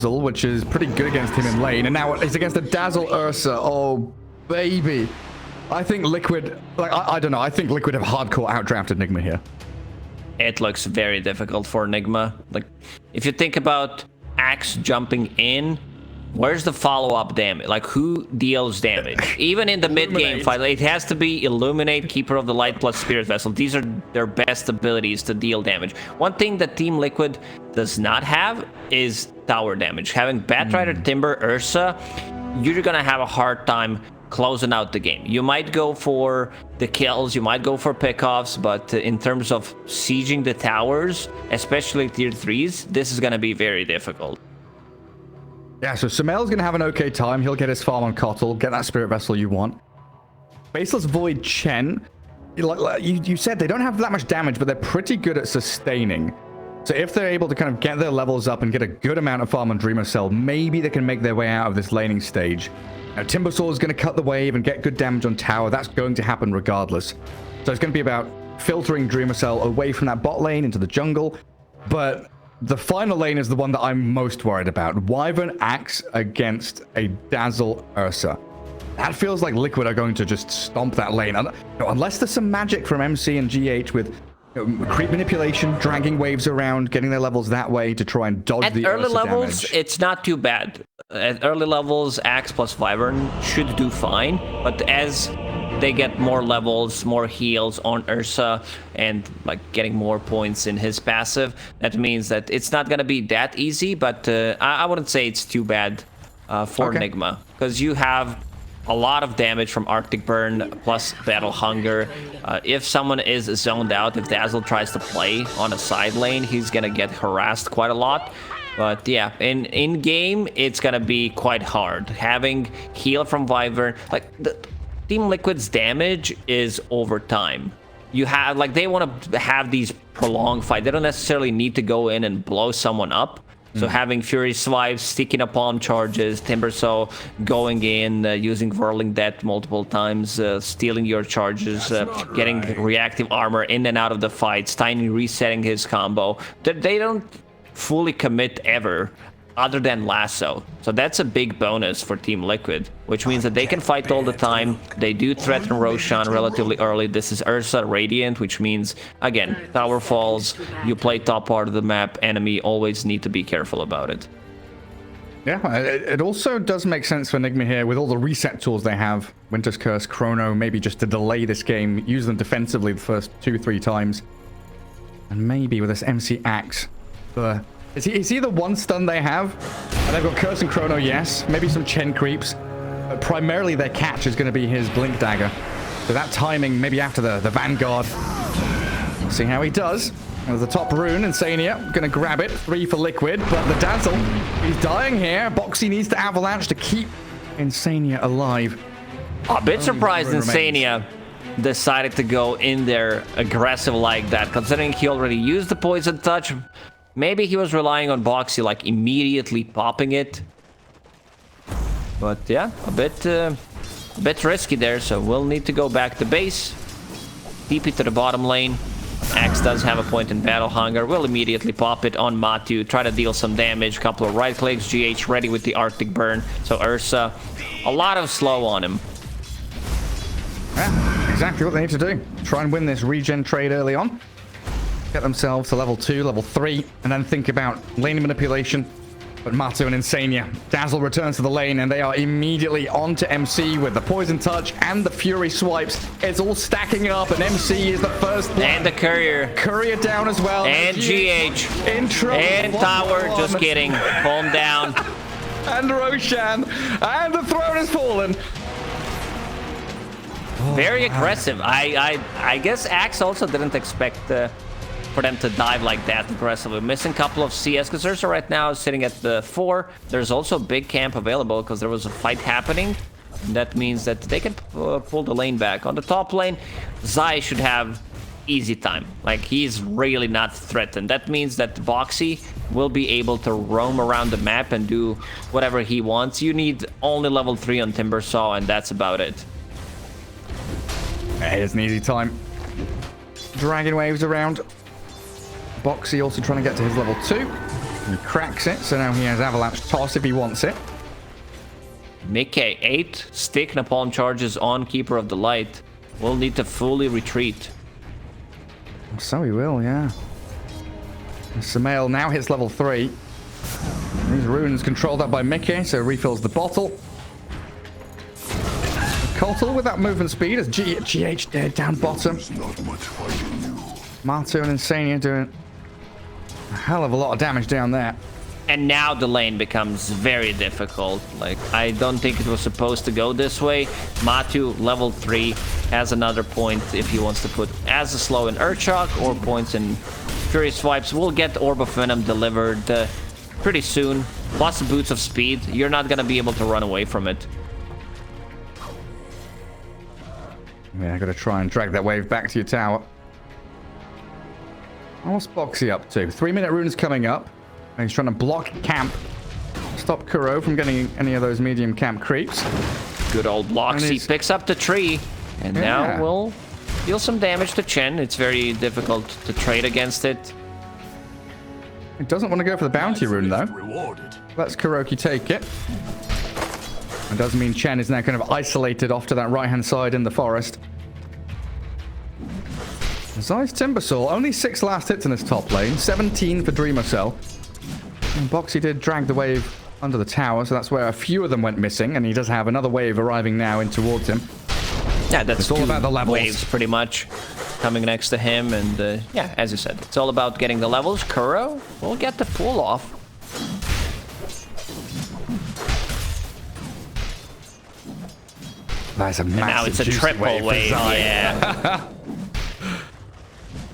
which is pretty good against him in lane, and now it's against the Dazzle Ursa. Oh, baby. I think Liquid, like, I don't know, I think Liquid have hardcore outdrafted Nigma here. It looks very difficult for Nigma. Like, if you think about Axe jumping in, where's the follow-up damage? Like, who deals damage? Even in the mid-game fight, it has to be Illuminate, Keeper of the Light, plus Spirit Vessel. These are their best abilities to deal damage. One thing that Team Liquid does not have is tower damage. Having Batrider, Timber, Ursa, you're gonna have a hard time closing out the game. You might go for the kills, you might go for pickoffs, but in terms of sieging the towers, especially tier 3s, this is gonna be very difficult. Yeah, so Sumail's going to have an okay time. He'll get his farm on Kotl, get that Spirit Vessel you want. Baseless Void Chen, like you said, they don't have that much damage, but they're pretty good at sustaining. So if they're able to kind of get their levels up and get a good amount of farm on Dreamer Cell, maybe they can make their way out of this laning stage. Now, Timbersaw is going to cut the wave and get good damage on tower. That's going to happen regardless. So it's going to be about filtering Dreamer Cell away from that bot lane into the jungle. But the final lane is the one that I'm most worried about. Wyvern Axe against a Dazzle Ursa. That feels like Liquid are going to just stomp that lane. Unless there's some magic from MC and GH with creep manipulation, dragging waves around, getting their levels that way to try and dodge the early Ursa levels, damage. it's not too bad. At early levels, Axe plus Wyvern should do fine. But as they get more levels, more heals on Ursa, and like getting more points in his passive, that means that it's not gonna be that easy, but I wouldn't say it's too bad for Nigma, because you have a lot of damage from Arctic Burn plus Battle Hunger. If someone is zoned out, if Dazzle tries to play on a side lane, he's gonna get harassed quite a lot. But yeah, in game, it's gonna be quite hard. Having heal from Wyvern, like Team Liquid's damage is over time. You have, like, they want to have these prolonged fights. They don't necessarily need to go in and blow someone up. So having Fury Swipes, sticking up palm charges, Timbersaw going in, using Whirling Death multiple times, stealing your charges, getting reactive armor in and out of the fights, Tiny resetting his combo. They don't fully commit ever, other than Lasso. So that's a big bonus for Team Liquid, which means that they can fight all the time. They do threaten Roshan relatively early. This is Ursa Radiant, which means, again, tower falls, you play top part of the map, enemy always need to be careful about it. Yeah, it also does make sense for Nigma here with all the reset tools they have. Winter's Curse, Chrono, maybe just to delay this game, use them defensively the first 2-3 times. And maybe with this MC Axe, Is he the one stun they have? And they've got Curse and Chrono, yes. Maybe some Chen creeps. But primarily their catch is going to be his Blink Dagger. So that timing, maybe after the Vanguard. We'll see how he does. There's the top rune, Insania. Going to grab it. 3 for Liquid. But the Dazzle, he's dying here. Boxy needs to Avalanche to keep Insania alive. A bit surprised Insania decided to go in there aggressive like that, considering he already used the Poison Touch. Maybe he was relying on Boxy, like, immediately popping it. But yeah, a bit risky there, so we'll need to go back to base. TP to the bottom lane. Axe does have a point in Battle Hunger. We'll immediately pop it on Matu, try to deal some damage. Couple of right clicks, GH ready with the Arctic Burn. So Ursa, a lot of slow on him. Yeah, exactly what they need to do. Try and win this regen trade early on. Get themselves to level 2, level 3, and then think about lane manipulation. But Matu and Insania, Dazzle returns to the lane, and they are immediately onto MC with the Poison Touch and the Fury Swipes. It's all stacking up, and MC is the first blood. And the Courier. Courier down as well. And GH. In trouble. And Tower, just kidding. Calm down. And Roshan. And the throne has fallen. Very aggressive. I guess Axe also didn't expect for them to dive like that aggressively. Missing a couple of CS, because Ursa right now is sitting at the 4. There's also a big camp available because there was a fight happening. And that means that they can pull the lane back. On the top lane, Zai should have easy time. Like, he's really not threatened. That means that Boxy will be able to roam around the map and do whatever he wants. You need only level 3 on Timbersaw, and that's about it. Hey, it's an easy time. Dragon waves around. Boxy also trying to get to his level 2. He cracks it, so now he has Avalanche Toss if he wants it. Mickey, 8 stick napalm charges on Keeper of the Light. Will need to fully retreat. So he will, yeah. Sumail now hits level 3. These runes controlled up by Mickey, so refills the bottle. Kotal with that movement speed as GH dead down bottom. Martu and Insania doing a hell of a lot of damage down there. And now the lane becomes very difficult. Like, I don't think it was supposed to go this way. Matu, level 3, has another point if he wants to put as a slow in Earthshock or points in Fury Swipes. We'll get Orb of Venom delivered pretty soon. Plus Boots of Speed. You're not going to be able to run away from it. Yeah, I gotta try and drag that wave back to your tower. What's Boxy up to? 3-minute runes coming up. And he's trying to block camp. Stop Kuro from getting any of those medium camp creeps. Good old blocks. He picks up the tree. And now we'll deal some damage to Chen. It's very difficult to trade against it. He doesn't want to go for the bounty rune, though. Let's Kuroki take it. It does mean Chen is now kind of isolated off to that right-hand side in the forest. Zai's Timbersaw, only 6 last hits in this top lane. 17 for Dreamer Cell. And Boxy did drag the wave under the tower, so that's where a few of them went missing, and he does have another wave arriving now in towards him. Yeah, that's all about the levels. Waves, pretty much, coming next to him, and yeah, as you said, it's all about getting the levels. Kuro will get the pull off. That's a massive, and now it's a triple wave, yeah.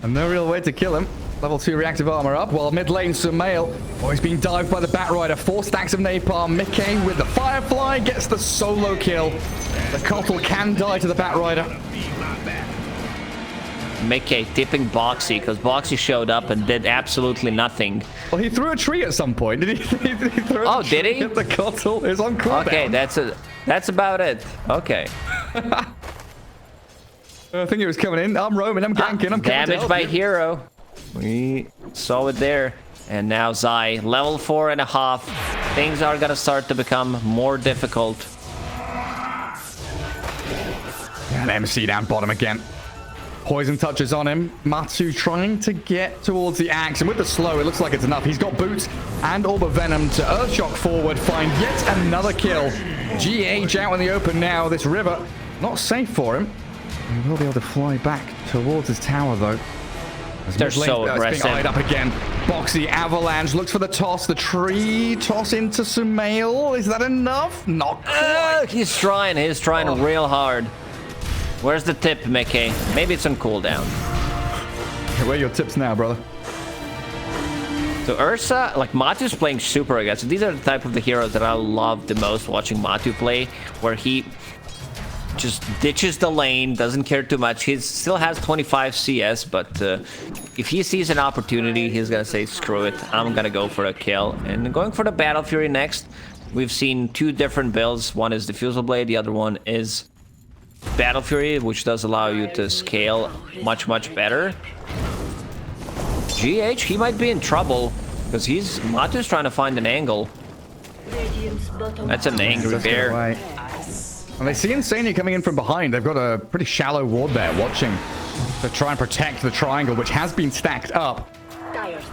And no real way to kill him. Level 2 reactive armor up, while mid lane Sumail. Oh, he's being dived by the Batrider. 4 stacks of napalm. Mickey with the Firefly gets the solo kill. The Kotal can die to the Batrider. Mickey tipping Boxy, because Boxy showed up and did absolutely nothing. Well, he threw a tree at some point. Did he? He threw a did he? At the Kotal. It was on cooldown. Okay, that's about it. Okay. I think it was coming in. I'm roaming. I'm ganking. I'm coming. Damage by hero. We saw it there. And now Zai, level 4.5. Things are gonna start to become more difficult. And MC down bottom again. Poison touches on him. Matsu trying to get towards the axe. And with the slow, it looks like it's enough. He's got boots and Orb of Venom to Earthshock forward. Find yet another kill. GH out in the open now. This river, not safe for him. He will be able to fly back towards his tower, though. They're so aggressive. Being eyed up again. Boxy Avalanche looks for the toss. The tree toss into Sumail. Is that enough? Not quite. He's trying real hard. Where's the tip, Mickey? Maybe it's on cooldown. Where are your tips now, brother? So Ursa, like Matu's playing super aggressive. These are the type of the heroes that I love the most watching Matu play, where he just ditches the lane, doesn't care too much. He still has 25 CS, but if he sees an opportunity, he's gonna say, screw it, I'm gonna go for a kill. And going for the Battle Fury next, we've seen 2 different builds. One is Diffusal Blade, the other one is Battle Fury, which does allow you to scale much better. GH, he might be in trouble, because Matu's trying to find an angle. That's an angry bear. And they see Insania coming in from behind. They've got a pretty shallow ward there, watching to try and protect the triangle, which has been stacked up.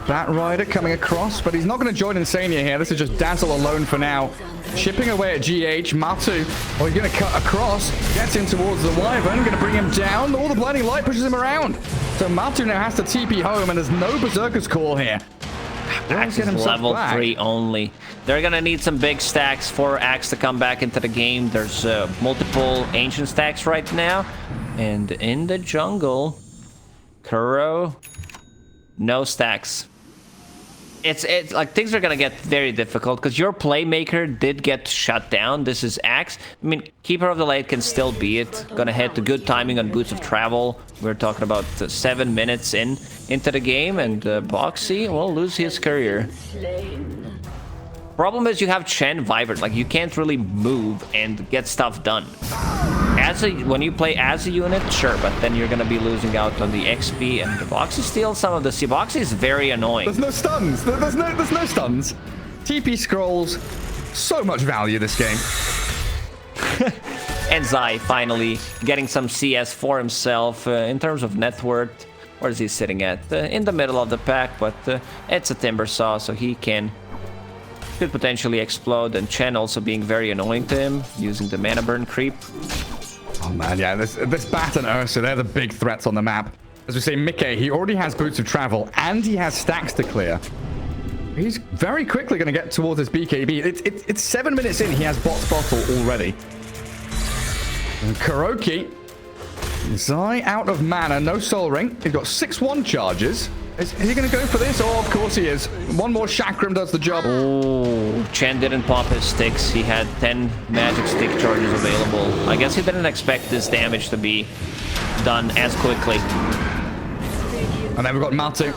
Batrider coming across, but he's not going to join Insania here. This is just Dazzle alone for now. Chipping away at GH. Matu, oh, he's going to cut across. Gets in towards the Wyvern. Going to bring him down. All the Blinding Light pushes him around. So Matu now has to TP home, and there's no Berserker's Call here. Axe is level 3 only. They're gonna need some big stacks for Axe to come back into the game. There's multiple ancient stacks right now. And in the jungle, Kuro, no stacks. It's like things are gonna get very difficult because your playmaker did get shut down. This is Axe. I mean, Keeper of the Light can still be it. Gonna hit the good timing on Boots of Travel. We're talking about 7 minutes into the game, and Boxy will lose his career. Problem is you have Chen Vibrant. Like, you can't really move and get stuff done. when you play as a unit, sure, but then you're gonna be losing out on the XP, and the Boxy steals some of the C. Boxy is very annoying. There's no stuns. There's no stuns. TP scrolls, so much value this game. And Zai finally getting some CS for himself in terms of net worth. Where is he sitting at? In the middle of the pack, but it's a Timber Saw, so he could potentially explode, and Chen also being very annoying to him, using the mana burn creep. Oh man, yeah, this Bat and Ursa, they're the big threats on the map. As we say, Mickey, he already has Boots of Travel, and he has stacks to clear. He's very quickly going to get towards his BKB. It's 7 minutes in, he has Bot's Bottle already. And Kuroki, Zai out of mana, no Soul Ring. He's got 6-1 charges. Is he going to go for this? Oh, of course he is. One more Chakram does the job. Oh, Chen didn't pop his sticks. He had 10 magic stick charges available. I guess he didn't expect this damage to be done as quickly. And then we've got Matu.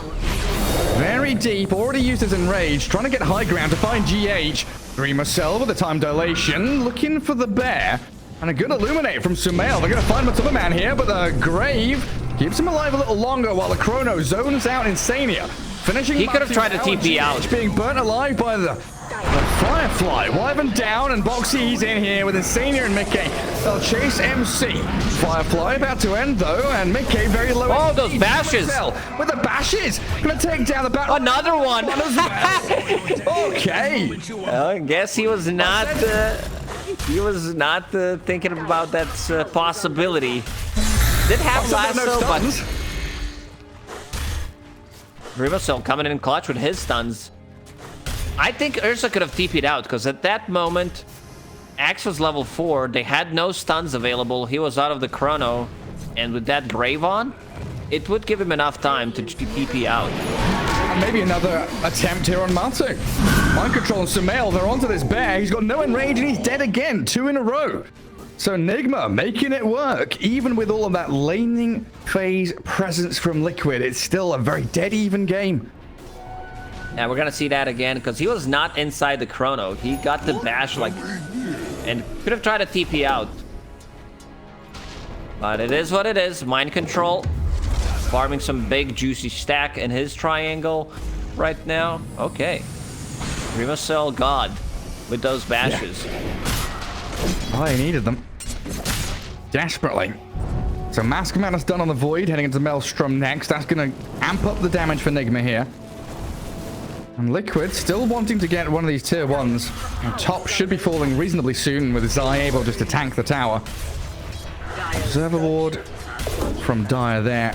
Very deep, already used his Enrage, trying to get high ground to find GH. Dreamer Cell with the time dilation, looking for the bear. And a good Illuminate from Sumail. They're going to find Matuma Man here, but the Grave keeps him alive a little longer while the Chrono zones out Insania. Finishing. He could have tried to TP out. Being burnt alive by the Firefly. Wyvern down, and Boxy's in here with Insania and Mickey. They'll chase MC. Firefly about to end though, and Mickey very low. Oh, those bashes. With the bashes. Gonna take down the battle. Another one. Okay. Well, I guess he was not... thinking about that possibility. Did have lasso, but Rivercell coming in clutch with his stuns. I think Ursa could have TP'd out, because at that moment, Axe was level 4. They had no stuns available. He was out of the chrono, and with that Grave on, it would give him enough time to TP out. And maybe another attempt here on Matu. Mind Control and Sumail, they're onto this bear. He's got no Enrage, and he's dead again. 2 in a row. So Nigma making it work. Even with all of that laning phase presence from Liquid, it's still a very dead even game. Yeah, we're gonna see that again, because he was not inside the chrono. He got the bash, like, and could have tried to TP out. But it is what it is. Mind Control. Farming some big juicy stack in his triangle right now. Okay. Remacell God with those bashes. Yeah. Oh, he needed them. Desperately. So Mask Madness done on the Void, heading into Maelstrom next. That's going to amp up the damage for Nigma here. And Liquid still wanting to get one of these tier 1s. And top should be falling reasonably soon with Zai able just to tank the tower. Observer Ward from Dire there.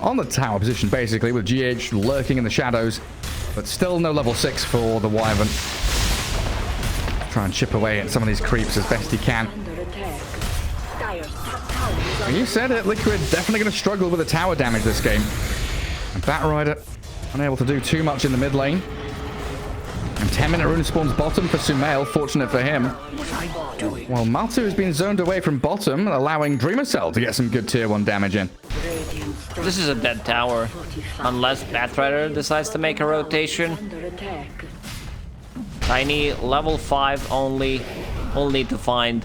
On the tower position, basically, with GH lurking in the shadows. But still no level 6 for the Wyvern. Try and chip away at some of these creeps as best he can. And you said it, Liquid definitely going to struggle with the tower damage this game. And Batrider unable to do too much in the mid lane. And 10-minute rune spawns bottom for Sumail, fortunate for him. Well, Matu has been zoned away from bottom, allowing Dreamercell to get some good tier 1 damage in. This is a dead tower, unless Batrider decides to make a rotation. Tiny level 5 only. We'll need to find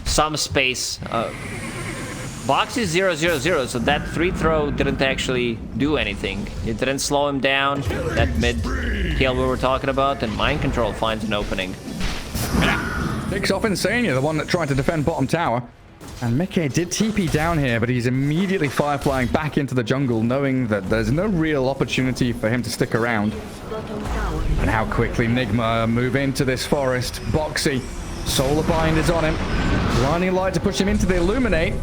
some space. Box is 0-0-0, so that 3-throw didn't actually do anything. It didn't slow him down. That mid kill we were talking about, and Mind Control finds an opening. Yeah. Picks off Insania, the one that tried to defend bottom tower. And Mickey did TP down here, but he's immediately fireflying back into the jungle, knowing that there's no real opportunity for him to stick around. And how quickly Nigma move into this forest. Boxy, Solar Bind is on him. Blinding Light to push him into the Illuminate.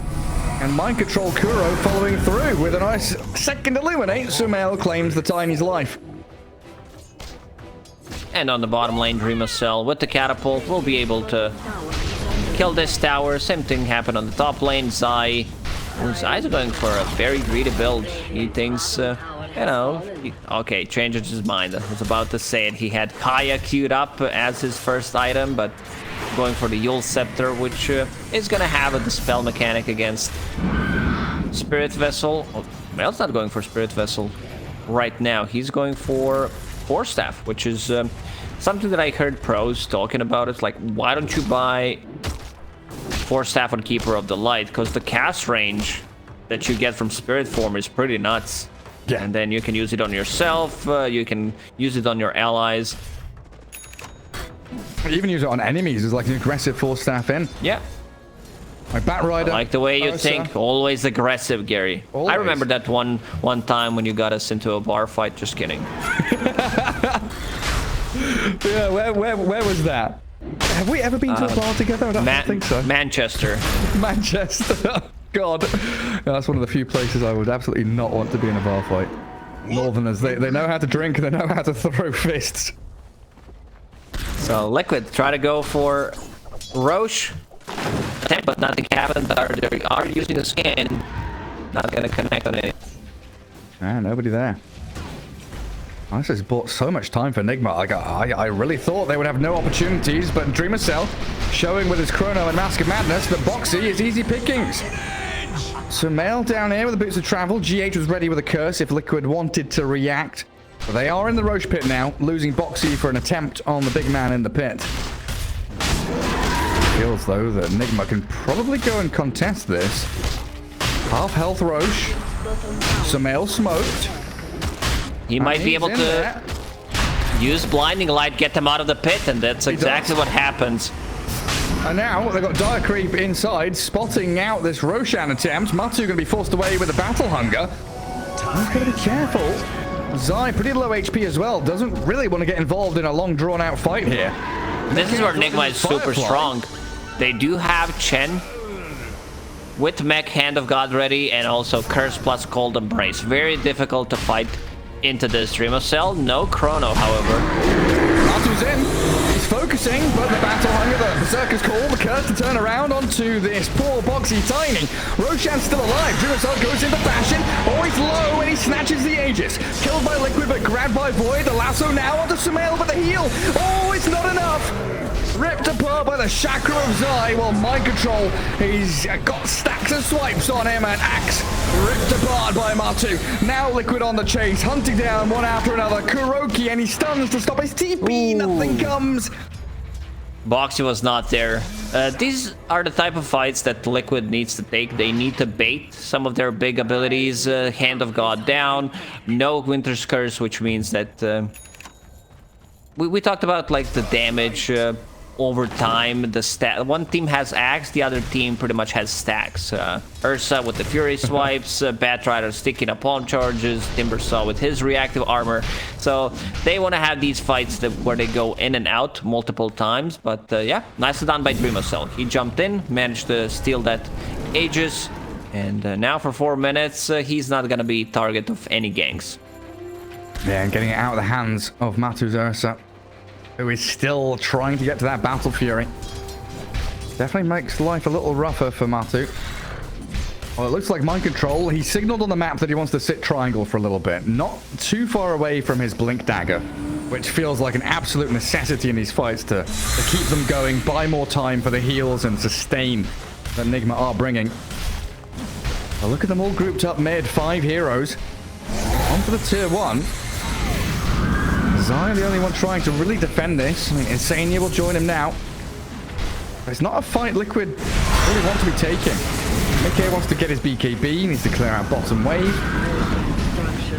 And Mind Control Kuro following through with a nice second Illuminate. Sumail claims the Tiny's life. And on the bottom lane, Dreamercell with the catapult will be able to kill this tower. Same thing happened on the top lane. Zai's going for a very greedy build. He thinks, okay, changes his mind. I was about to say it. He had Kaya queued up as his first item, but going for the Yule Scepter, which is going to have a dispel mechanic against Spirit Vessel. Oh, Mel's not going for Spirit Vessel right now. He's going for Force Staff, which is something that I heard pros talking about. It's like, why don't you buy 4 staff on Keeper of the Light, because the cast range that you get from Spirit Form is pretty nuts. Yeah. And then you can use it on yourself, you can use it on your allies. Even use it on enemies as like an aggressive 4 staff in. Yeah. Like Bat Rider. I like the way you think. Always aggressive, Gary. Always. I remember that one time when you got us into a bar fight. Just kidding. Yeah, where was that? Have we ever been to a bar together? I don't think so. Manchester. Manchester. God. That's one of the few places I would absolutely not want to be in a bar fight. Northerners, they know how to drink and they know how to throw fists. So Liquid try to go for Roche. Attempt, but nothing happened. They are using the scan. Not gonna connect on it. Ah, nobody there. This has bought so much time for Nigma. I really thought they would have no opportunities, but Dreamer Cell showing with his Chrono and Mask of Madness that Boxy is easy pickings. Sumail down here with the Boots of Travel. GH was ready with a curse if Liquid wanted to react. But they are in the Roche pit now, losing Boxy for an attempt on the big man in the pit. Feels though that Nigma can probably go and contest this. Half health Roche. Sumail smoked. He might be able to use Blinding Light, get them out of the pit, and that's exactly what happens. And now they've got Dire Creep inside, spotting out this Roshan attempt. Matu going to be forced away with the Battle Hunger. He's got to be careful. Zai, pretty low HP as well, doesn't really want to get involved in a long drawn-out fight here. This is where Nigma is super strong. They do have Chen with Mech Hand of God ready, and also Curse plus Cold Embrace. Very difficult to fight into this Dreamer Cell. No Chrono, however. Matu's in. He's focusing, but the Battle Hunger, the Berserker's Call, the Curse to turn around onto this poor Boxy Tiny. Roshan's still alive. Dreamer Cell goes into Bastion. Oh, he's low, and he snatches the Aegis. Killed by Liquid, but grabbed by Void. The lasso now onto Sumail with the heal. Oh, it's not enough. Ripped apart by the Chakra of Zai, while Mind Control, he's got stacks of swipes on him, and Axe ripped apart by Matu. Now Liquid on the chase, hunting down one after another. Kuroki, and he stuns to stop his TP. Ooh. Nothing comes. Boxy was not there. These are the type of fights that Liquid needs to take. They need to bait some of their big abilities. Hand of God down, no Winter's Curse, which means that we talked about like the damage over time. The stat, one team has Axe, the other team pretty much has stacks. Ursa with the Fury swipes, Batrider sticking up palm charges, Timbersaw with his reactive armor. So they want to have these fights where they go in and out multiple times. But yeah, nicely done by Dreamer Cell. He jumped in, managed to steal that Aegis, and now for 4 minutes he's not gonna be target of any ganks. Yeah, and getting it out of the hands of Matu's Ursa, who is still trying to get to that Battle Fury. Definitely makes life a little rougher for Matu. Well, it looks like Mind Control, he signaled on the map that he wants to sit triangle for a little bit. Not too far away from his Blink Dagger, which feels like an absolute necessity in these fights to keep them going, buy more time for the heals and sustain that Nigma are bringing. Well, look at them all grouped up mid, 5 heroes. On for the tier 1. Zai, the only one trying to really defend this. I mean, Insania will join him now. But it's not a fight Liquid really want to be taking. Mickey wants to get his BKB, needs to clear out bottom wave.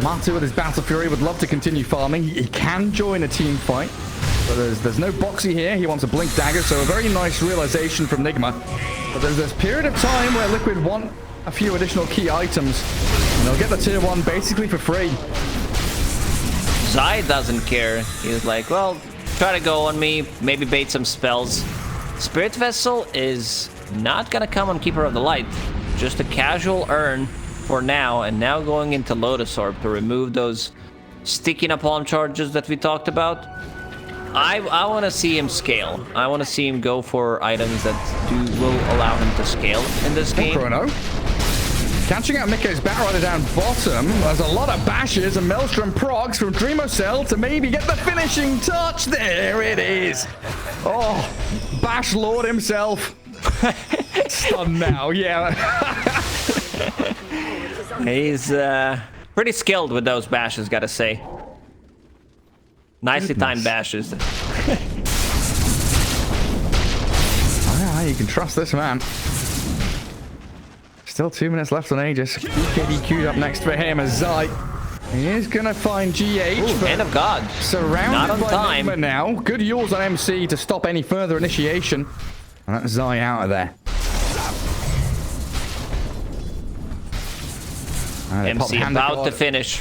Matu with his Battle Fury would love to continue farming. He can join a team fight, but there's no Boxy here. He wants a Blink Dagger, so a very nice realization from Nigma. But there's this period of time where Liquid want a few additional key items, and they'll get the tier 1 basically for free. Zai doesn't care. He's like, well, try to go on me, maybe bait some spells. Spirit Vessel is not gonna come on Keeper of the Light. Just a casual earn for now, and now going into Lotus Orb to remove those sticking up palm charges that we talked about. I want to see him scale. I want to see him go for items that will allow him to scale in this game. Chrono. Catching out Mikko's Batrider down bottom. There's a lot of bashes and Maelstrom procs from Dreamer Cell to maybe get the finishing touch. There it is. Oh, Bash Lord himself. Stunned now, yeah. He's pretty skilled with those bashes, gotta say. Nicely timed bashes. You can trust this man. Still 2 minutes left on Aegis. BKB queued up next for him as Zai. He is going to find GH. Ooh, hand of God. Surrounded Not on by time. Nigma now. Good yules on MC to stop any further initiation. And that's Zai out of there. MC about to finish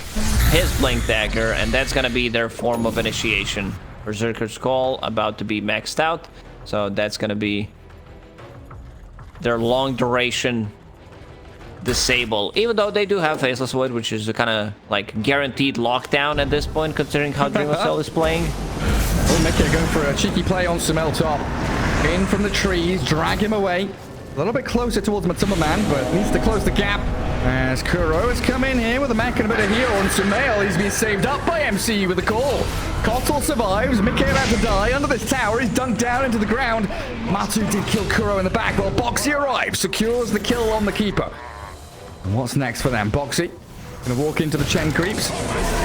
his Blink Dagger, and that's going to be their form of initiation. Berserker's Call about to be maxed out, so that's going to be their long duration disable. Even though they do have Faceless Void, which is a kind of like guaranteed lockdown at this point, considering how Dreamcell is playing. Oh, Mickey going for a cheeky play on Sumail top. In from the trees, drag him away. A little bit closer towards Matsuma Man, but needs to close the gap. As Kuro has come in here with a mech and a bit of heal on Sumail. He's been saved up by MC with a call. Kotal survives. Mickey about to die under this tower. He's dunked down into the ground. Matu did kill Kuro in the back while Boxy arrives. Secures the kill on the keeper. And what's next for them? Boxy gonna walk into the Chen creeps.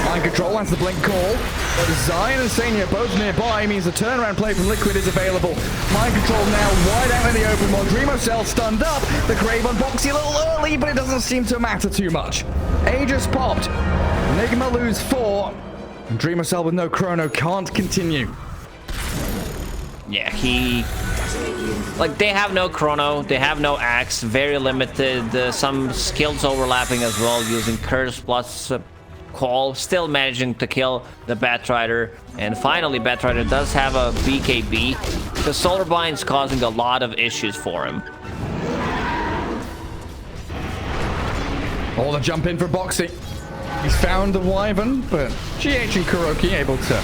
Mind control, that's the blink call. But Zion and Sania both nearby means the turnaround play from Liquid is available. Mind control now wide out in the open while Dreamcell stunned up. The grave on Boxy a little early, but it doesn't seem to matter too much. Aegis popped. Nigma lose 4. And Dreamcell with no chrono can't continue. Yeah, like, they have no chrono, they have no axe, very limited, some skills overlapping as well, using curse plus call, still managing to kill the Batrider, and finally Batrider does have a BKB. The Solar Bind's causing a lot of issues for him. Oh, the jump in for Boxy. He's found the Wyvern, but GH and Kuroki able to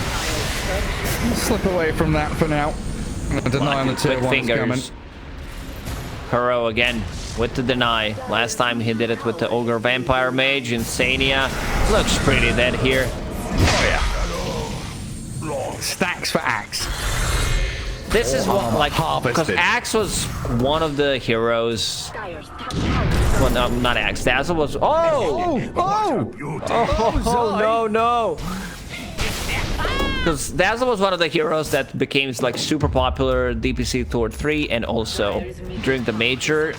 slip away from that for now. Deny on the tier 1's coming. Kuro again with the deny. Last time he did it with the Ogre Vampire Mage. Insania looks pretty dead here. Oh yeah. Stacks for Axe. This is what, like, because harvested. Axe was one of the heroes. Well, no, not Axe. Dazzle was. Oh no. Because Dazzle was one of the heroes that became like super popular DPC Tour 3 and also during the major.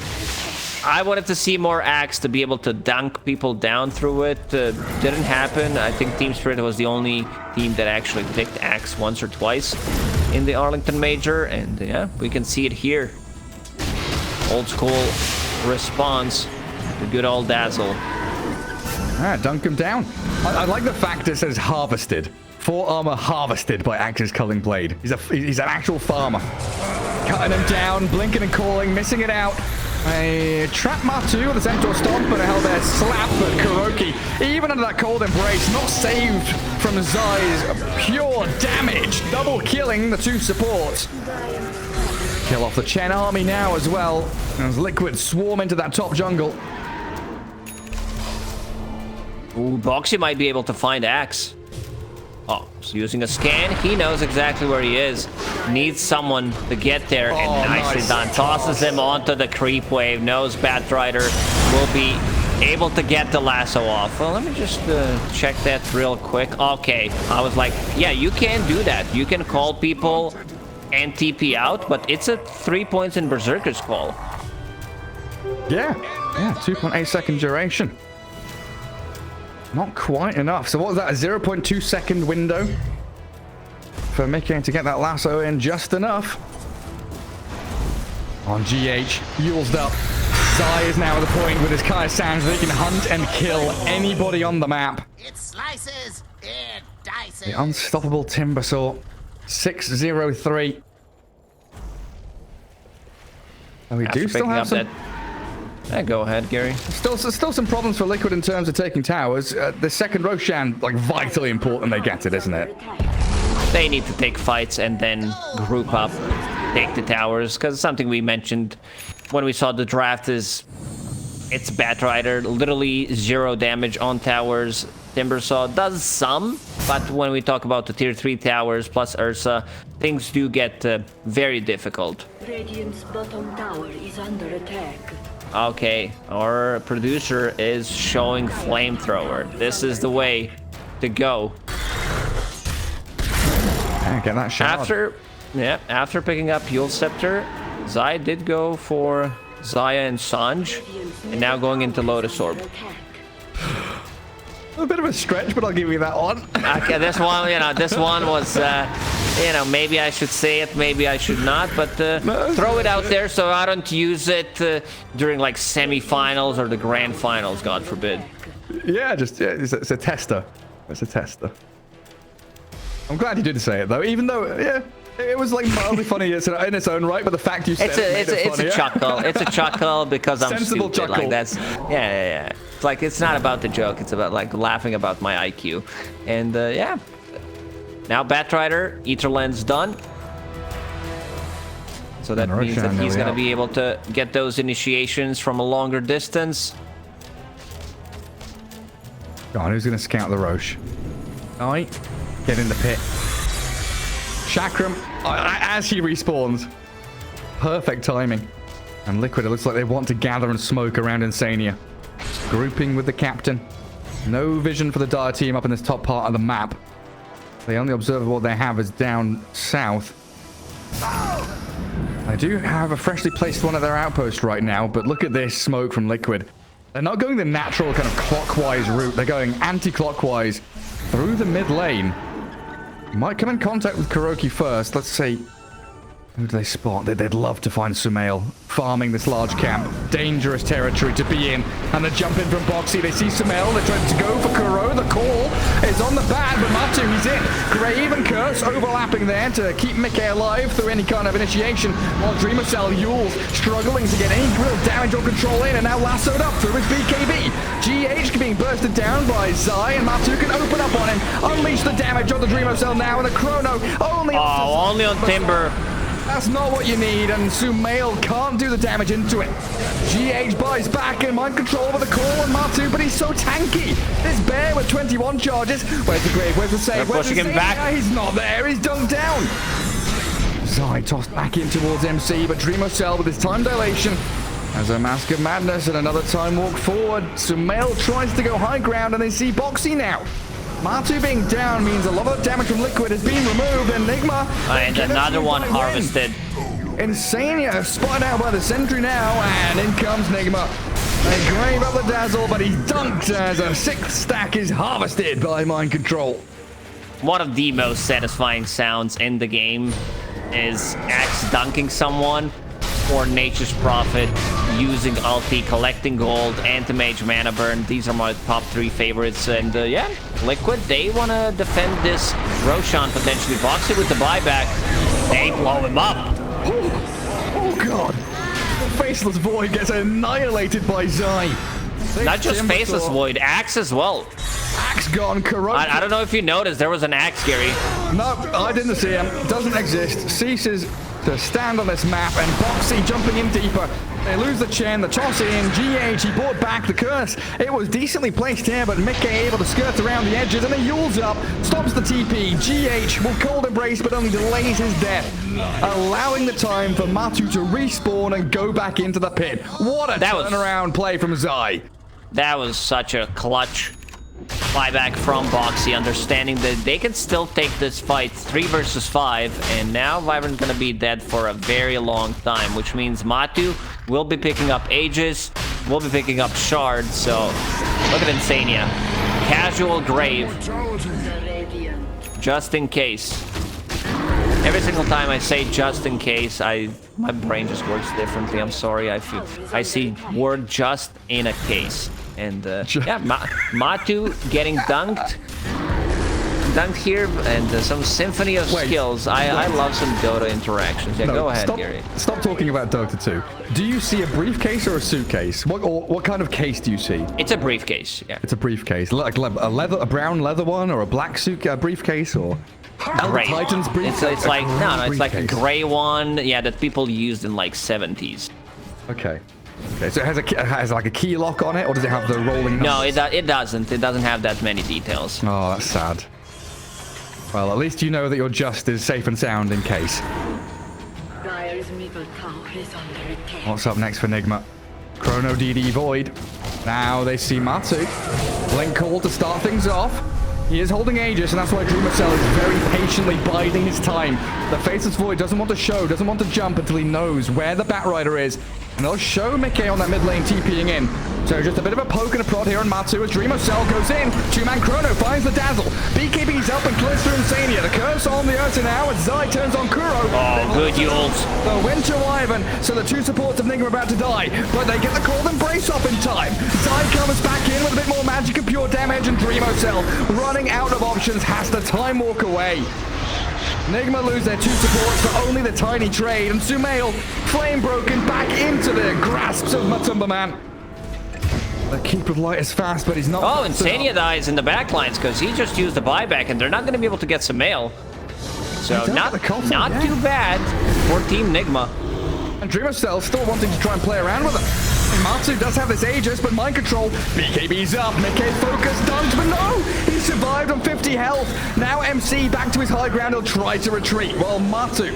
I wanted to see more Axe to be able to dunk people down through it. Didn't happen. I think Team Spirit was the only team that actually picked Axe once or twice in the Arlington major, and yeah, we can see it here. Old school response. The good old Dazzle. Dunk him down. I like the fact it says harvested. 4 armor harvested by Axe's Culling Blade. He's an actual farmer. Cutting him down, blinking and calling, missing it out. A trap Matu with a Centaur stomp and a hell there slap, but Kuroki, even under that cold embrace, not saved from Zai's pure damage. Double killing the 2 supports. Kill off the Chen army now as well, as Liquid swarm into that top jungle. Ooh, Boxy might be able to find Axe. Oh, so using a scan, he knows exactly where he is. Needs someone to get there, and nicely done. Tosses him onto the creep wave. Knows Batrider will be able to get the lasso off. Well, let me just check that real quick. Okay, I was like, yeah, you can do that. You can call people and TP out, but it's a 3 points in Berserker's Call. Yeah, 2.8 second duration. Not quite enough. So what was that, a 0.2 second window for Mickey to get that lasso in just enough. On GH, Yulesed up. Zai is now at the point with his Kaya Sands that he can hunt and kill anybody on the map. It slices, it dices. The unstoppable Timbersaw. 6-0-3. Oh, we do still have some... Go ahead, Gary. Still some problems for Liquid in terms of taking towers. The second Roshan, like, vitally important they get it, isn't it? They need to take fights and then group up, take the towers, because something we mentioned when we saw the draft is it's Batrider, literally 0 damage on towers. Timbersaw does some, but when we talk about the tier 3 towers plus Ursa, things do get very difficult. Radiant's bottom tower is under attack. Okay, our producer is showing flamethrower. This is the way to go. Yeah, get that shot. After picking up Yule Scepter, Zai did go for Zaya and Sanj, and now going into Lotus Orb. A bit of a stretch, but I'll give you that one. Okay, this one, this one was, maybe I should say it, maybe I should not, but throw it out there so I don't use it during like semi-finals or the grand finals, God forbid. Yeah, it's a tester. It's a tester. I'm glad you did say it though, even though, yeah, it was like mildly funny in its own right, but the fact you said it's a chuckle. It's a chuckle because I'm sensible stupid. Chuckle. Like that's yeah. It's like it's not about the joke. It's about like laughing about my IQ, and yeah. Now Batrider, Ether Lens done. So that means that he's gonna be able to get those initiations from a longer distance. Go on, who's gonna scout the Roche? Alright, get in the pit. Chakram, as he respawns. Perfect timing. And Liquid, it looks like they want to gather and smoke around Insania. Grouping with the captain. No vision for the Dire team up in this top part of the map. The only observable they have is down south. I do have a freshly placed one at their outpost right now, but look at this smoke from Liquid. They're not going the natural kind of clockwise route. They're going anti-clockwise through the mid lane. Might come in contact with Kuroki first. Let's see. Who do they spot? They'd love to find Sumail farming this large camp. Dangerous territory to be in. And they jump in from Boxy. They see Sumail. They're trying to go for Kuro. The call is on the bat, but Matu, he's in. Grave and Curse overlapping there to keep Mickey alive through any kind of initiation. While Dreamer Cell Yules struggling to get any real damage or control in, and now lassoed up through his BKB. GH being bursted down by Zai, and Matu can open up on him. Unleash the damage on the Dreamer Cell now, and the Chrono only on Timber. That's not what you need, and Sumail can't do the damage into it. GH buys back in mind control with the call on Matu, but he's so tanky. This bear with 21 charges. Where's the Grave? Where's the save? They're pushing him back. Yeah, he's not there. He's dunked down. Zai tossed back in towards MC, but Dreamer Cell with his time dilation as a Mask of Madness and another time walk forward. Sumail tries to go high ground, and they see Boxy now. Matu being down means a lot of damage from Liquid has been removed, and Nigma... And another one harvested. Insania spotted out by the sentry now, and in comes Nigma. They grave up the dazzle, but he's dunked as a 6th stack is harvested by Mind Control. One of the most satisfying sounds in the game is Axe dunking someone, or Nature's Prophet using ulti, collecting gold, anti-mage mana burn. These are my top 3 favorites, and yeah, Liquid, they want to defend this Roshan potentially. Boxy with the buyback, they blow him up. Oh god, the Faceless Void gets annihilated by Zai. Not just Faceless Void, Axe as well. Axe gone, corrupted. I don't know if you noticed, there was an Axe, Gary. No, I didn't see him. Doesn't exist. Ceases to stand on this map, and Boxy jumping in deeper. They lose the chain, the toss in. GH, he brought back the curse. It was decently placed here, but Mickey able to skirt around the edges, and he yules up, stops the TP. GH will cold embrace, but only delays his death, allowing the time for Matu to respawn and go back into the pit. What a turnaround play from Zai. That was such a clutch buyback from Boxy, understanding that they can still take this fight 3 versus 5, and now Vibrant's gonna be dead for a very long time, which means Matu will be picking up Aegis, will be picking up Shards. So look at Insania, casual Grave, just in case. Every single time I say just in case, my brain just works differently. I'm sorry. I see word just in a case. And yeah, Matu getting dunked here, and some symphony of skills. I love some Dota interactions. Yeah, go ahead, Gary. Stop talking about Dota 2. Do you see a briefcase or a suitcase? What kind of case do you see? It's a briefcase. Yeah. It's a briefcase, like a brown leather one, or a black briefcase, or gray. Titan's briefcase. It's like it's like a gray one. Yeah, that people used in like 70s. Okay. Okay, so it has like a key lock on it, or does it have the rolling numbers? No, it doesn't. It doesn't have that many details. Oh, that's sad. Well, at least you know that your just is safe and sound in case. What's up next for Nigma? Chrono DD Void. Now they see Matu. Blink call to start things off. He is holding Aegis, and that's why Dreamer Cell is very patiently biding his time. The Faceless Void doesn't want to show, doesn't want to jump until he knows where the Batrider is. And they'll show Mickey on that mid lane TPing in. So just a bit of a poke and a prod here on Matsu as Dreamer Cell goes in. Two-man Chrono finds the dazzle. Beekeeping his help and close through Insania. The curse on the Ursa now as Zai turns on Kuro. Oh, good Yules. The Winter Wyvern. So the two supports of Nigma are about to die. But they get the Cold Embrace off in time. Zai comes back in with a bit more magic and pure damage. And Dreamer Cell, running out of options, has to time walk away. Nigma lose their two supports for only the tiny trade, and Sumail, flame broken, back into the grasps of Matumba Man. The Keeper of Light is fast, but he's not. Oh, Insania dies in the backlines because he just used the buyback, and they're not going to be able to get Sumail. So not too bad for Team Nigma. And Dreamer Cell still wanting to try and play around with him. Matsu does have this Aegis, but mind control. BKB's up. Mickey focus dunked, but no! He survived on 50 health. Now MC back to his high ground. He'll try to retreat. Well, Matsu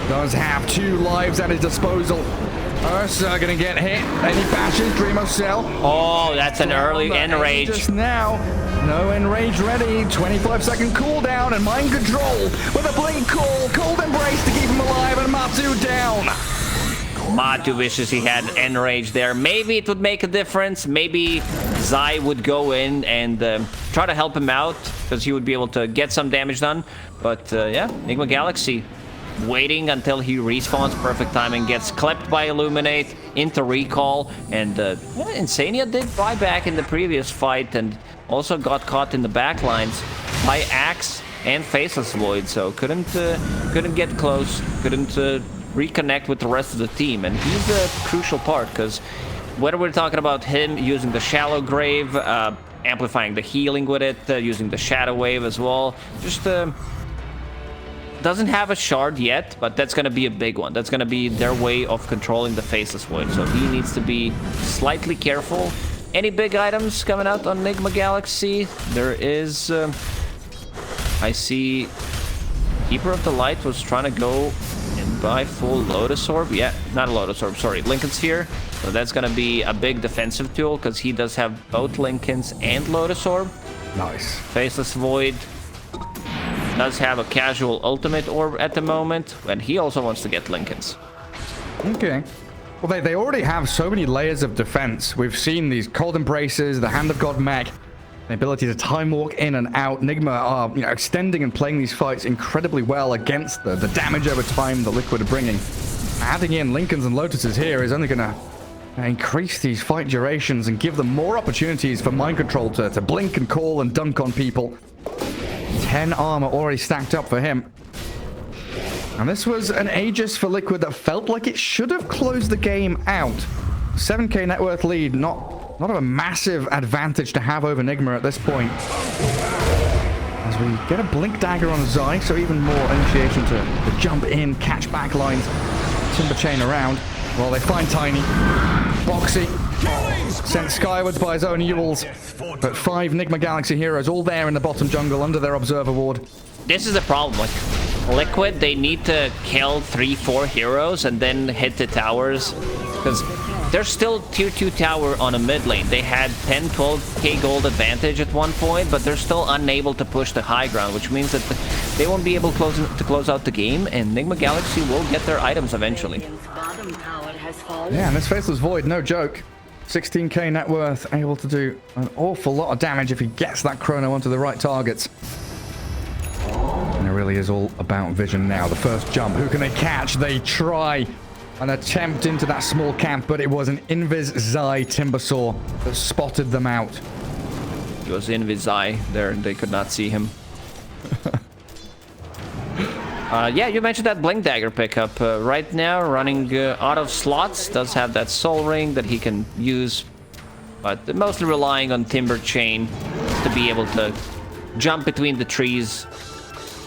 does have 2 lives at his disposal. Ursa gonna get hit. And he bashes Dreamer Cell. Oh, that's an early enrage. Just now. No enrage ready. 25-second cooldown and mind control with a blink call. Cold Embrace to keep him alive, and Matsu down. Matu wishes he had enrage there. Maybe it would make a difference. Maybe Zai would go in and try to help him out because he would be able to get some damage done. But yeah, Nigma Galaxy waiting until he respawns. Perfect timing. Gets clipped by Illuminate into recall. And Insania did buy back in the previous fight and also got caught in the backlines by Axe and Faceless Void. So couldn't get close. Couldn't reconnect with the rest of the team, and he's a crucial part because whether we're talking about him using the Shallow Grave, amplifying the healing with it, using the Shadow Wave as well, just doesn't have a shard yet, but that's going to be a big one. That's going to be their way of controlling the Faceless Void, so he needs to be slightly careful. Any big items coming out on Nigma Galaxy? There is I see Keeper of the Light was trying to go and buy full Lotus Orb. Yeah, not a Lotus Orb, sorry, Lincoln Sphere. So that's going to be a big defensive tool because he does have both Lincolns and Lotus Orb. Nice. Faceless Void does have a casual ultimate orb at the moment, and he also wants to get Lincolns. Okay. Well, they already have so many layers of defense. We've seen these Cold Embraces, the Hand of God mech, the ability to time walk in and out. Nigma are extending and playing these fights incredibly well against the damage over time the Liquid are bringing. Adding in Lincolns and Lotuses here is only going to increase these fight durations and give them more opportunities for mind control to blink and call and dunk on people. 10 armor already stacked up for him. And this was an Aegis for Liquid that felt like it should have closed the game out. 7k net worth lead, not a massive advantage to have over Nigma at this point. As we get a Blink Dagger on Zai, so even more initiation to jump in, catch back lines, Timber Chain around. Well, they find Tiny. Boxy sent skywards by his own Yules. But 5 Nigma Galaxy heroes all there in the bottom jungle under their Observer Ward. This is the problem. Like Liquid, they need to kill 3-4 heroes and then hit the towers. Because there's still tier 2 tower on a mid lane. They had 10-12k gold advantage at one point, but they're still unable to push the high ground, which means that they won't be able to close out the game, and Nigma Galaxy will get their items eventually. Yeah, and this Faceless Void, no joke. 16k net worth, able to do an awful lot of damage if he gets that Chrono onto the right targets. And it really is all about vision now. The first jump, who can they catch? They try an attempt into that small camp, but it was an Invis Zai Timbersaw that spotted them out. It was Invis Zai there, and they could not see him. Yeah, you mentioned that Blink Dagger pickup. Right now, running out of slots, does have that Soul Ring that he can use, but mostly relying on Timber Chain to be able to jump between the trees.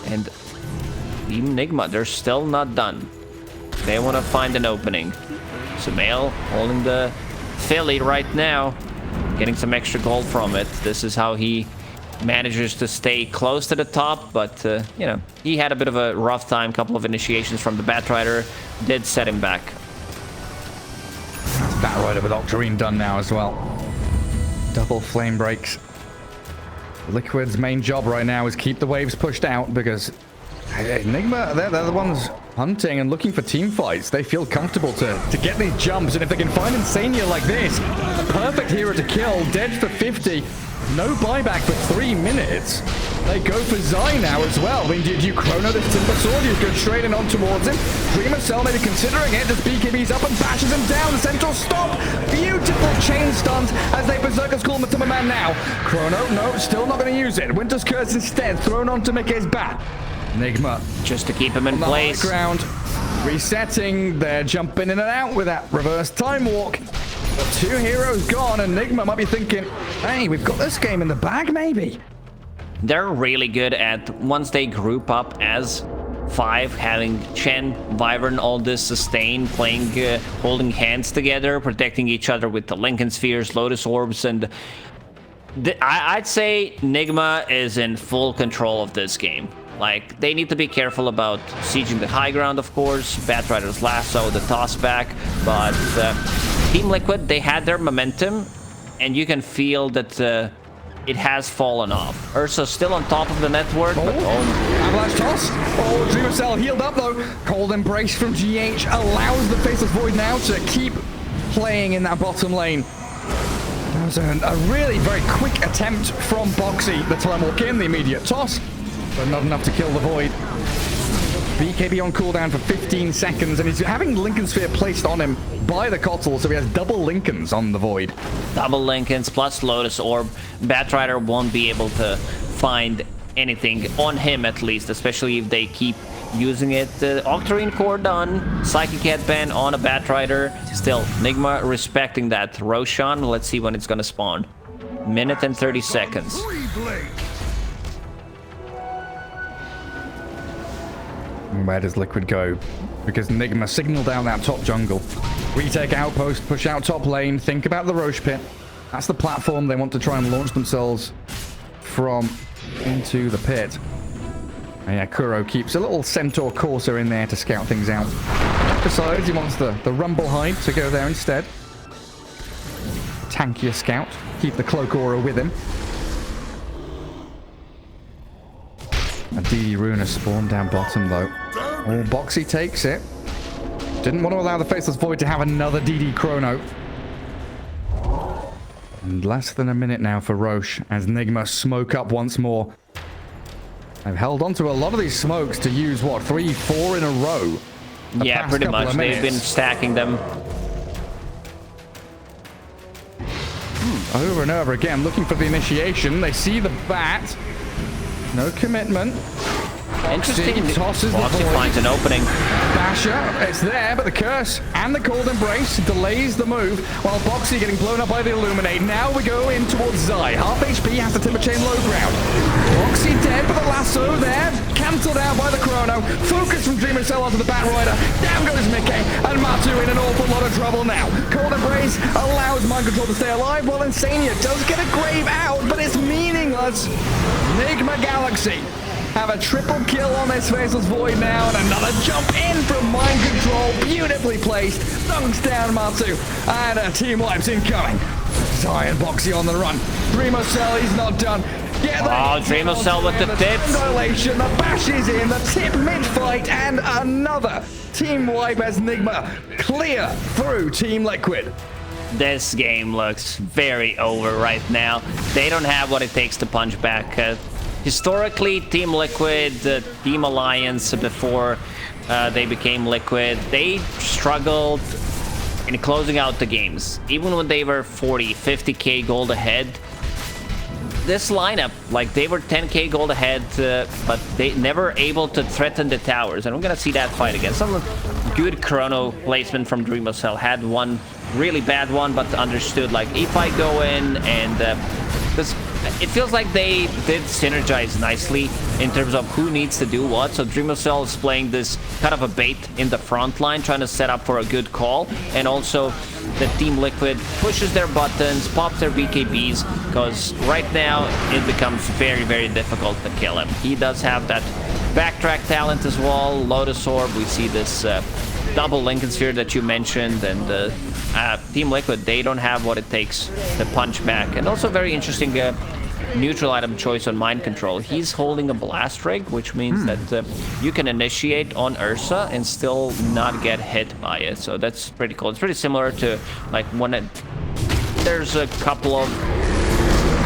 And Team Nigma, they're still not done. They want to find an opening. Sumail holding the Philly right now, getting some extra gold from it. This is how he manages to stay close to the top, but he had a bit of a rough time. Couple of initiations from the Batrider did set him back. Batrider with Octarine done now as well. Double flame breaks. Liquid's main job right now is keep the waves pushed out because Nigma, they're the ones hunting and looking for team fights. They feel comfortable to get these jumps, and if they can find Insania like this, the perfect hero to kill, dead for 50, no buyback for 3 minutes. They go for Zai now as well. I mean, did you chrono this Timber Sword? You go straight in on towards him. Dreamer Cell maybe considering it. Just BKB's up and bashes him down. The central stop. Beautiful chain stuns as they Berserkers call him the Timberman now. Chrono, no, still not going to use it. Winter's Curse instead thrown onto Mickey's bat. Nigma just to keep him in place. The high ground, resetting. They're jumping in and out with that reverse time walk. But 2 heroes gone, and Nigma might be thinking, hey, we've got this game in the bag, maybe. They're really good at, once they group up as 5, having Chen, Wyvern, all this sustain, playing, holding hands together, protecting each other with the Lincoln Spheres, Lotus Orbs, and I'd say Nigma is in full control of this game. Like, they need to be careful about sieging the high ground, of course, Batrider's lasso, the toss back, but Team Liquid, they had their momentum, and you can feel that it has fallen off. Ursa's still on top of the network, but Avalanche toss. Oh, Dreamer Cell healed up though. Cold Embrace from GH allows the Faceless Void now to keep playing in that bottom lane. That was a really very quick attempt from Boxy. The time walk in, the immediate toss, but not enough to kill the Void. BKB on cooldown for 15 seconds, and he's having Lincoln Sphere placed on him by the Kotl, so he has double Lincolns on the Void. Double Lincolns plus Lotus Orb. Batrider won't be able to find anything on him, at least, especially if they keep using it. Octarine Core done. Psychic Headband on a Batrider. Still, Nigma respecting that. Roshan, let's see when it's gonna spawn. Minute and 30 seconds. Where does Liquid go? Because Nigma signaled down that top jungle. Retake outpost, push out top lane, think about the Roche pit. That's the platform they want to try and launch themselves from into the pit. And yeah, Kuro keeps a little Centaur Courser in there to scout things out. Besides, he wants the Rumble Hide to go there instead. Tankier scout. Keep the Cloak Aura with him. A DD Rune has spawned down bottom though. Oh, Boxy takes it. Didn't want to allow the Faceless Void to have another DD Chrono. And less than a minute now for Roche as Nigma smoke up once more. They've held on to a lot of these smokes to use, what, 3, 4 in a row? Yeah, pretty much. They've been stacking them. Over and over again, looking for the initiation. They see the bat. No commitment. Interesting. Tosses the Boxy Void. finds an opening. Basher, it's there, but the curse and the Cold Embrace delays the move, while Boxy getting blown up by the Illuminate. Now we go in towards Zai. Half HP has the Timber Chain low ground. Boxy dead, but the lasso there, cancelled out by the Chrono. Focus from Dreamer Cell onto the Bat Rider. Down goes Mickey, and Matu in an awful lot of trouble now. Cold Embrace allows Mind Control to stay alive, while Insania does get a grave out, but it's meaningless. Nigma Galaxy have a triple kill on this Faceless Void now, and another jump in from Mind Control, beautifully placed, dunks down Matsu, and a team wipes incoming. Zai and Boxy on the run. Dreamer Cell, he's not done. Yeah, Dreamer Cell with the tips. Annihilation, the bash is in, the tip mid-fight, and another team wipe as Nigma clear through Team Liquid. This game looks very over right now. They don't have what it takes to punch back. Historically, Team Liquid, Team Alliance, before they became Liquid, they struggled in closing out the games. Even when they were 40, 50k gold ahead, this lineup, like, they were 10k gold ahead, but they never able to threaten the towers. And we're gonna see that fight again. Some good chrono placement from Dreamer Cell. Had one really bad one, but understood, like, if I go in and this, it feels like they did synergize nicely in terms of who needs to do what. So Dreamer Cell is playing this kind of a bait in the front line, trying to set up for a good call, and also the Team Liquid pushes their buttons, pops their BKBs, because right now it becomes very, very difficult to kill him. He does have that backtrack talent as well. Lotus Orb, we see this double Lincoln Sphere that you mentioned, and Team Liquid, they don't have what it takes to punch back. And also very interesting neutral item choice on Mind Control. He's holding a Blast Rig, which means that you can initiate on Ursa and still not get hit by it. So that's pretty cool. It's pretty similar to like when there's a couple of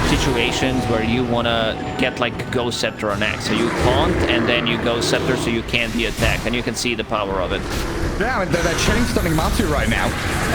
situations where you want to get like Go Scepter on Axe. So you taunt and then you Go Scepter so you can't be attacked, and you can see the power of it. Yeah, they're chain stunning Matu right now.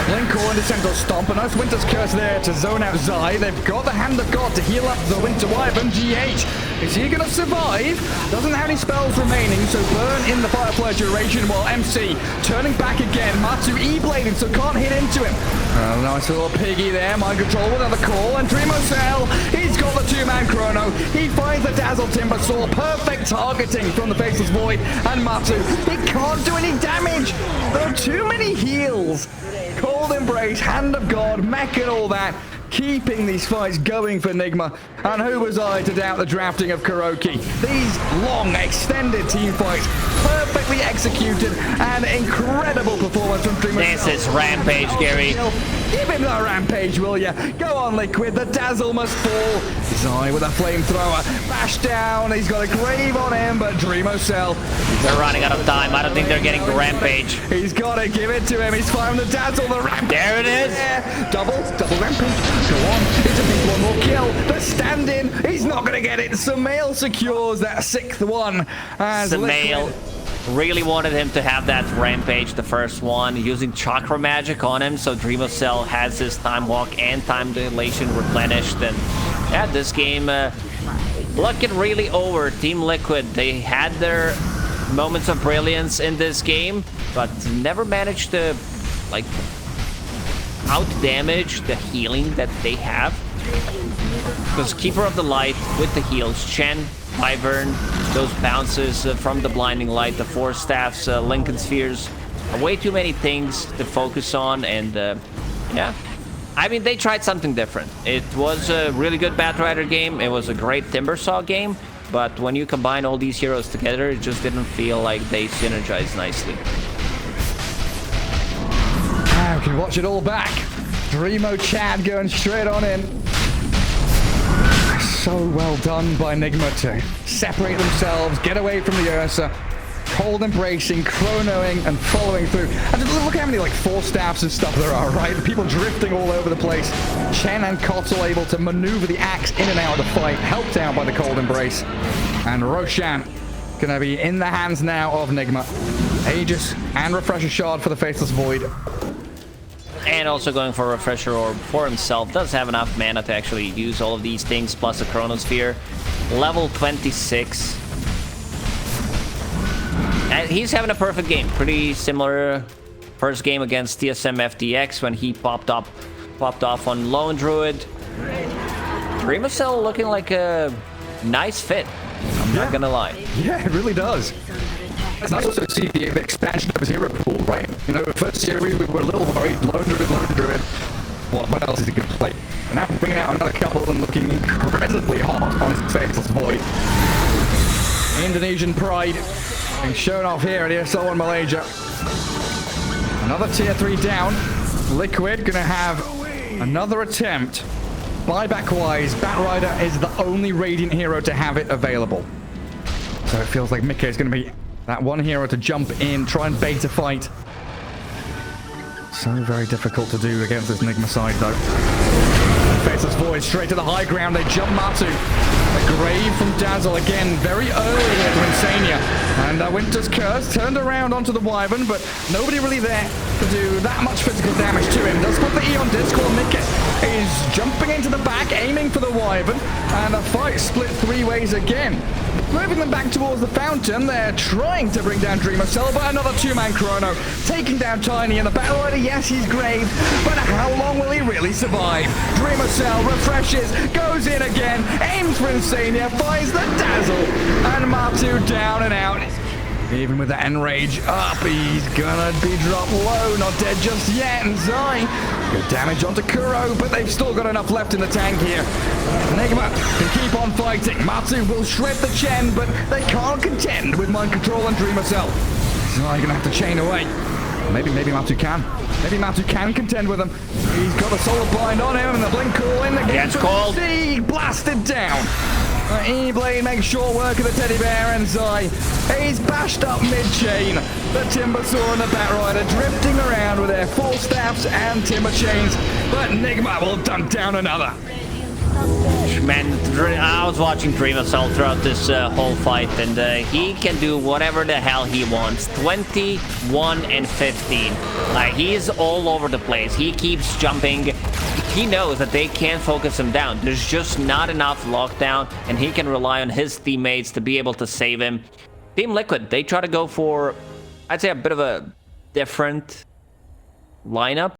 Blink Core into Centaur Stomp, and that's Winter's Curse there to zone out Zai. They've got the Hand of God to heal up the Winter Wyvern. GH, is he going to survive? Doesn't have any spells remaining, so burn in the Firefly duration while MC turning back again. Matu E-blading, so can't hit into him. Oh, nice little piggy there. Mind Control with another call, and Dreamocell, he's got the two-man chrono. He finds the Dazzle Timber Saw. Perfect targeting from the Faceless Void, and Matu, he can't do any damage. There are too many heals. Cold Embrace, Hand of God, Mech and all that, keeping these fights going for Nigma. And who was I to doubt the drafting of Kuroki? These long, extended team fights, perfectly executed, and incredible performance from Dreamer. This is Rampage, Gary. Give him the Rampage, will ya? Go on, Liquid. The Dazzle must fall. Zai with a flamethrower. Bash down. He's got a grave on him, but Dreamocell. They're running out of time. I don't think they're getting the Rampage. He's got to give it to him. He's firing the Dazzle, the Rampage. There it is. Yeah. Double Rampage. Go on. It's a big one more kill. The stand-in. He's not going to get it. Samael secures that sixth one. Samael really wanted him to have that Rampage, the first one, using Chakra Magic on him, so Dreamocell has his Time Walk and Time Dilation replenished. And yeah, this game looking really over. Team Liquid, they had their moments of brilliance in this game, but never managed to like out damage the healing that they have. Because Keeper of the Light with the heals, Chen, Wyvern, those bounces from the Blinding Light, the Force Staffs, Lincoln Spheres, way too many things to focus on. And yeah, I mean, they tried something different. It was a really good Batrider game. It was a great Timbersaw game. But when you combine all these heroes together, it just didn't feel like they synergized nicely. Now we can watch it all back. Dreamo Chad going straight on in. So well done by Nigma to separate themselves, get away from the Ursa. Cold Embracing, chronoing, and following through. And just look how many like Force Staffs and stuff there are, right? People drifting all over the place. Chen and Kotl able to maneuver the axe in and out of the fight, helped out by the Cold Embrace. And Roshan gonna be in the hands now of Nigma. Aegis and Refresher Shard for the Faceless Void. And also going for a Refresher Orb for himself. Does have enough mana to actually use all of these things, plus a Chronosphere. Level 26. And he's having a perfect game. Pretty similar first game against TSM FTX when he popped off on Lone Druid. Dreamocell looking like a nice fit. I'm not gonna lie. Yeah, it really does. It's nice also to see the expansion of his hero pool, right? You know, the first series we were a little worried. Lone Druid. What else is he going to play? And now bringing out another couple and looking incredibly hot on his Faceless Void. Indonesian pride being shown off here at ESL in Malaysia. Another tier 3 down. Liquid going to have another attempt. Buyback-wise, Batrider is the only Radiant hero to have it available. So it feels like Mika is going to be that one hero to jump in, try and bait a fight. So very difficult to do against this Nigma side, though. Faceless Void straight to the high ground. They jump Matu. A grave from Dazzle again, very early here for Insania. And Winter's Curse turned around onto the Wyvern, but nobody really there to do that much physical damage to him. Does put the E on Discord. Mika is jumping into the back, aiming for the Wyvern, and the fight split 3 ways again. Moving them back towards the fountain, they're trying to bring down Dreamocell, but another 2-man chrono, taking down Tiny in the battle order. Yes, he's graved, but how long will he really survive? Dreamocell refreshes, goes in again, aims for Insania, finds the Dazzle, and Matu down and out. Even with the Enrage up, he's gonna be dropped low, not dead just yet. And Zai, good damage onto Kuro, but they've still got enough left in the tank here. Nigma can keep on fighting. Matu will shred the Chen, but they can't contend with Mind Control and Dreamocell. Zai gonna have to chain away. Maybe Matu can. Maybe Matu can contend with him. He's got the solar blind on him and the blink call in the game. Yeah, it's called. He blasted down. E-Blade makes short work of the teddy bear and Zai. He's bashed up mid-chain. The Timbersaw and the Batrider drifting around with their full staffs and timber chains. But Nigma will dunk down another. Man, I was watching ESL throughout this whole fight, and he can do whatever the hell he wants. 21 and 15. He's all over the place. He keeps jumping. He knows that they can't focus him down. There's just not enough lockdown, and he can rely on his teammates to be able to save him. Team Liquid, they try to go for, I'd say, a bit of a different lineup.